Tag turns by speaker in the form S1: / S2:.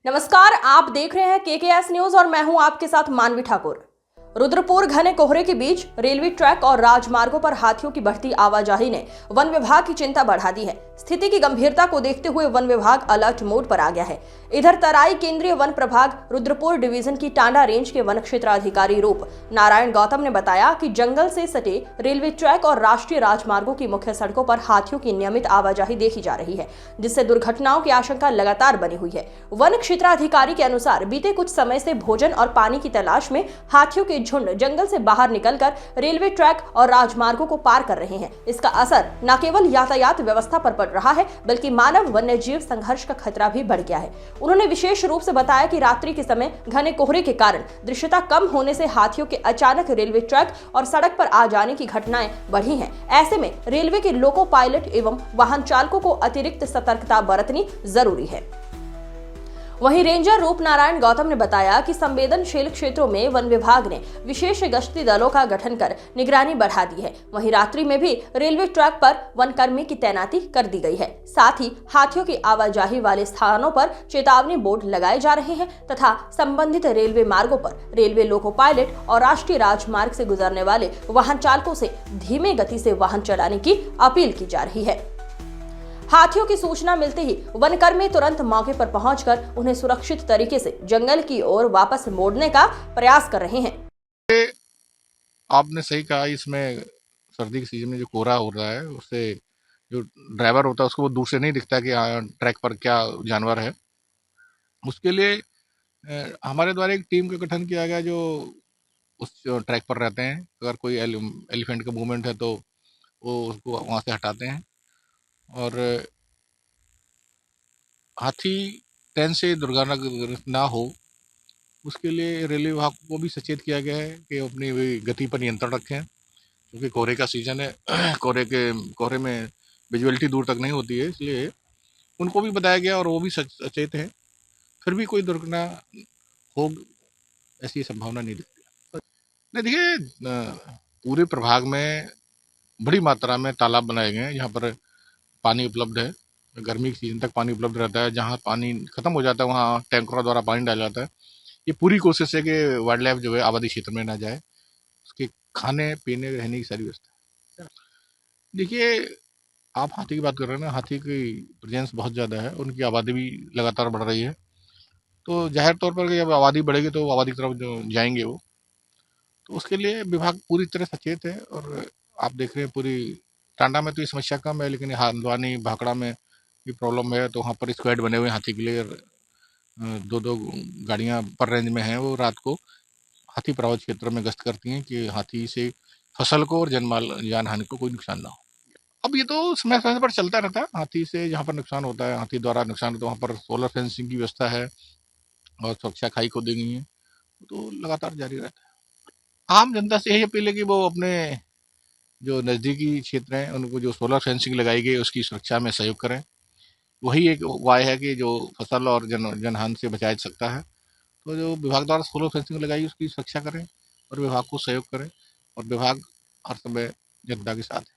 S1: नमस्कार, आप देख रहे हैं केकेएस न्यूज और मैं हूं आपके साथ मानवी ठाकुर। रुद्रपुर घने कोहरे के बीच रेलवे ट्रैक और राजमार्गों पर हाथियों की बढ़ती आवाजाही ने वन विभाग की चिंता बढ़ा दी है। स्थिति की गंभीरता को देखते हुए वन विभाग अलर्ट मोड पर आ गया है। इधर तराई केंद्रीय वन प्रभाग रुद्रपुर डिवीजन की टांडा रेंज के वन क्षेत्राधिकारी रूप नारायण गौतम ने बताया कि जंगल से सटे रेलवे ट्रैक और राष्ट्रीय राजमार्गों की मुख्य सड़कों पर हाथियों की नियमित आवाजाही देखी जा रही है, जिससे दुर्घटनाओं की आशंका लगातार बनी हुई है। वन क्षेत्राधिकारी के अनुसार बीते कुछ समय से भोजन और पानी की तलाश में हाथियों के झुंड जंगल से बाहर निकलकर रेलवे ट्रैक और राजमार्गों को पार कर रहे हैं। इसका असर न केवल यातायात व्यवस्था पर पड़ रहा है, बल्कि मानव वन्य जीव संघर्ष का खतरा भी बढ़ गया है। उन्होंने विशेष रूप से बताया कि रात्रि के समय घने कोहरे के कारण दृश्यता कम होने से हाथियों के अचानक रेलवे ट्रैक और सड़क पर आ जाने की घटनाएं बढ़ी हैं। ऐसे में रेलवे के लोको पायलट एवं वाहन चालकों को अतिरिक्त सतर्कता बरतनी जरूरी है। वहीं रेंजर रूप नारायण गौतम ने बताया कि संवेदनशील क्षेत्रों में वन विभाग ने विशेष गश्ती दलों का गठन कर निगरानी बढ़ा दी है। वहीं रात्रि में भी रेलवे ट्रैक पर वन कर्मी की तैनाती कर दी गई है। साथ ही हाथियों की आवाजाही वाले स्थानों पर चेतावनी बोर्ड लगाए जा रहे हैं तथा संबंधित रेलवे मार्गों पर रेलवे लोको पायलट और राष्ट्रीय राजमार्ग से गुजरने वाले वाहन चालकों से धीमे गति से वाहन चलाने की अपील की जा रही है। हाथियों की सूचना मिलते ही वनकर्मी तुरंत मौके पर पहुंचकर उन्हें सुरक्षित तरीके से जंगल की ओर वापस मोड़ने का प्रयास कर रहे हैं।
S2: आपने सही कहा, इसमें सर्दी के सीजन में जो कोहरा हो रहा है उससे जो ड्राइवर होता है उसको वो दूर से नहीं दिखता कि ट्रैक पर क्या जानवर है। उसके लिए हमारे द्वारा एक टीम का गठन किया गया जो उस ट्रैक पर रहते हैं। अगर कोई एलिफेंट का मूवमेंट है तो वो उसको वहाँ से हटाते हैं। और हाथी ट्रेन से दुर्घटना ना हो उसके लिए रेलवे विभाग को भी सचेत किया गया है कि अपनी गति पर नियंत्रण रखें, क्योंकि कोहरे का सीजन है। कोहरे में विजुअलिटी दूर तक नहीं होती है, इसलिए उनको भी बताया गया और वो भी सचेत है। फिर भी कोई दुर्घटना हो ऐसी संभावना नहीं दिखती। नहीं, देखिए, पूरे प्रभाग में बड़ी मात्रा में तालाब बनाए गए हैं जहाँ पर पानी उपलब्ध है। गर्मी के सीजन तक पानी उपलब्ध रहता है। जहाँ पानी खत्म हो जाता है वहाँ टैंकरों द्वारा पानी डाला जाता है। ये पूरी कोशिश है कि वाइल्ड लाइफ जो है आबादी क्षेत्र में ना जाए, उसके खाने पीने रहने की सारी व्यवस्था। देखिए, आप हाथी की बात कर रहे हैं ना, हाथी की प्रेजेंस बहुत ज़्यादा है, उनकी आबादी भी लगातार बढ़ रही है। तो जाहिर तौर पर जब आबादी बढ़ेगी तो आबादी की तरफ जो जाएंगे वो, तो उसके लिए विभाग पूरी तरह सचेत है। और आप देख रहे हैं पूरी टांडा में तो ये समस्या कम है, लेकिन हल्द्वानी भाखड़ा में ये प्रॉब्लम है। तो वहाँ पर स्क्वाड बने हुए हैं हाथी के लिए। दो दो गाड़ियाँ पर रेंज में हैं, वो रात को हाथी प्रभावित क्षेत्र में गश्त करती हैं कि हाथी से फसल को और जान हानि को कोई नुकसान ना हो। अब ये तो समय समय पर चलता रहता है। हाथी से जहाँ पर नुकसान होता है, हाथी द्वारा नुकसान होता है, वहाँ पर सोलर फेंसिंग की व्यवस्था है और सुरक्षा खाई खोदी गई है, तो लगातार जारी रहता है। आम जनता से यही अपील है कि वो अपने जो नज़दीकी क्षेत्र हैं उनको जो सोलर फेंसिंग लगाई गई उसकी सुरक्षा में सहयोग करें। वही एक उपाय है कि जो फसल और जनहानि से बचाया जा सकता है। तो जो विभाग द्वारा सोलर फेंसिंग लगाई उसकी सुरक्षा करें और विभाग को सहयोग करें, और विभाग हर समय जनता के साथ है।